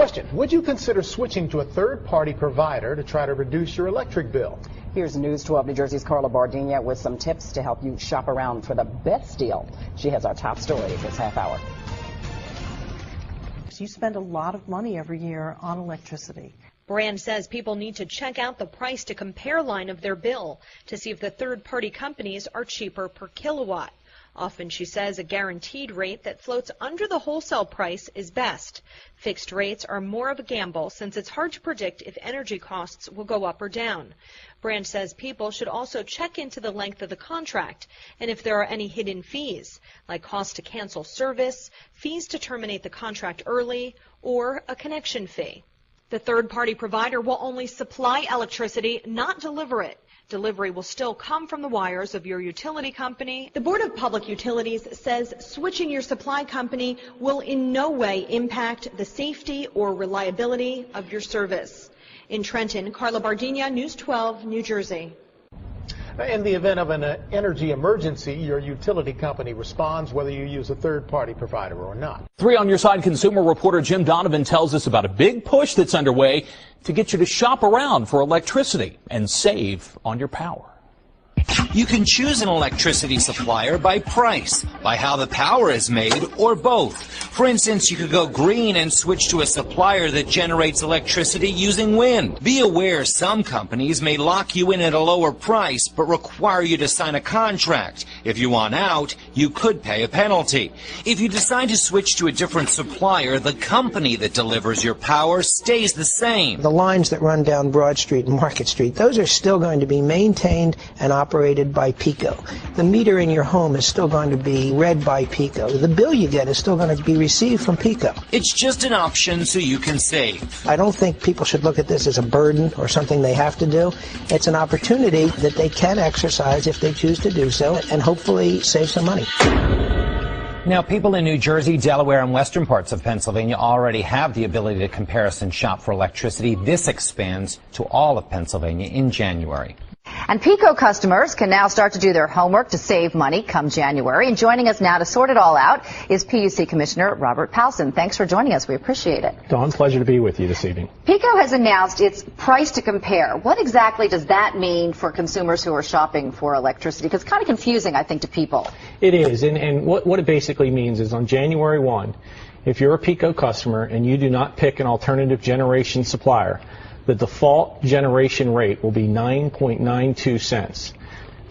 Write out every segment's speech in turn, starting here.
Question, would you consider switching to a third-party provider to try to reduce your electric bill? Here's News 12 New Jersey's Carla Bardina with some tips to help you shop around for the best deal. She has our top stories this half hour. You spend a lot of money every year on electricity. Brand says people need to check out the price to compare line of their bill to see if the third-party companies are cheaper per kilowatt. Often, she says, a guaranteed rate that floats under the wholesale price is best. Fixed rates are more of a gamble since it's hard to predict if energy costs will go up or down. Brand says people should also check into the length of the contract and if there are any hidden fees, like cost to cancel service, fees to terminate the contract early, or a connection fee. The third-party provider will only supply electricity, not deliver it. Delivery will still come from the wires of your utility company. The Board of Public Utilities says switching your supply company will in no way impact the safety or reliability of your service. In Trenton, Carla Bardina, News 12, New Jersey. In the event of an energy emergency, your utility company responds whether you use a third-party provider or not. 3 on Your Side consumer reporter Jim Donovan tells us about a big push that's underway to get you to shop around for electricity and save on your power. You can choose an electricity supplier by price, by how the power is made, or both. For instance, you could go green and switch to a supplier that generates electricity using wind. Be aware some companies may lock you in at a lower price but require you to sign a contract. If you want out, you could pay a penalty. If you decide to switch to a different supplier, the company that delivers your power stays the same. The lines that run down Broad Street and Market Street, those are still going to be maintained and operated by PECO. The meter in your home is still going to be read by PECO. The bill you get is still going to be received from PECO. It's just an option so you can save. I don't think people should look at this as a burden or something they have to do. It's an opportunity that they can exercise if they choose to do so and hopefully save some money. Now, people in New Jersey, Delaware, and western parts of Pennsylvania already have the ability to comparison shop for electricity. This expands to all of Pennsylvania in January. And PECO customers can now start to do their homework to save money come January. And joining us now to sort it all out is PUC Commissioner Robert Powelson. Thanks for joining us. We appreciate it. Dawn, pleasure to be with you this evening. PECO has announced its price to compare. What exactly does that mean for consumers who are shopping for electricity? Because it's kind of confusing, I think, to people. It is. And what it basically means is on January 1, if you're a PECO customer and you do not pick an alternative generation supplier, the default generation rate will be 9.92 cents.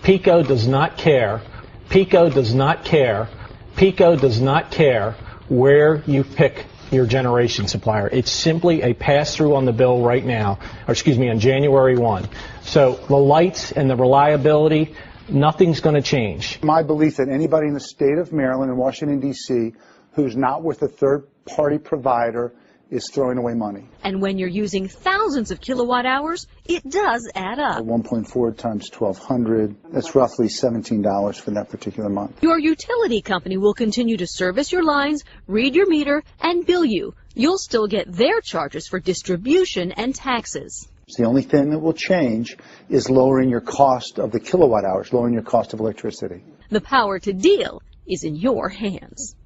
PECO does not care. PECO does not care. PECO does not care where you pick your generation supplier. It's simply a pass-through on the bill right now, or excuse me, on January 1. So the lights and the reliability, nothing's going to change. My belief that anybody in the state of Maryland and Washington, D.C. who's not with a third-party provider is throwing away money. And when you're using thousands of kilowatt hours, it does add up. 1.4 times 1,200, that's roughly $17 for that particular month. Your utility company will continue to service your lines, read your meter, and bill you. You'll still get their charges for distribution and taxes. The only thing that will change is lowering your cost of the kilowatt hours, lowering your cost of electricity. The power to deal is in your hands.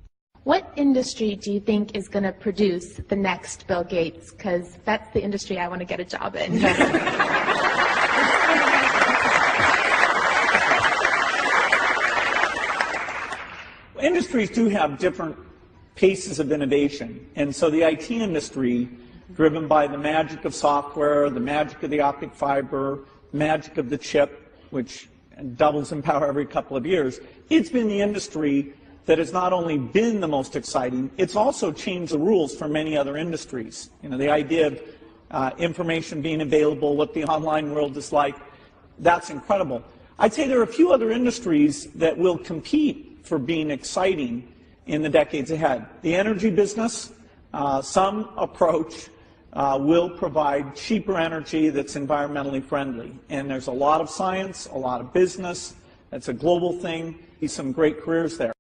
What industry do you think is going to produce the next Bill Gates? Because that's the industry I want to get a job in. Industries do have different paces of innovation. And so the IT industry, driven by the magic of software, the magic of the optic fiber, the magic of the chip, which doubles in power every couple of years, it's been the industry that has not only been the most exciting, it's also changed the rules for many other industries. You know, the idea of information being available, what the online world is like, that's incredible. I'd say there are a few other industries that will compete for being exciting in the decades ahead. The energy business, some approach will provide cheaper energy that's environmentally friendly. And there's a lot of science, a lot of business. That's a global thing. Some great careers there.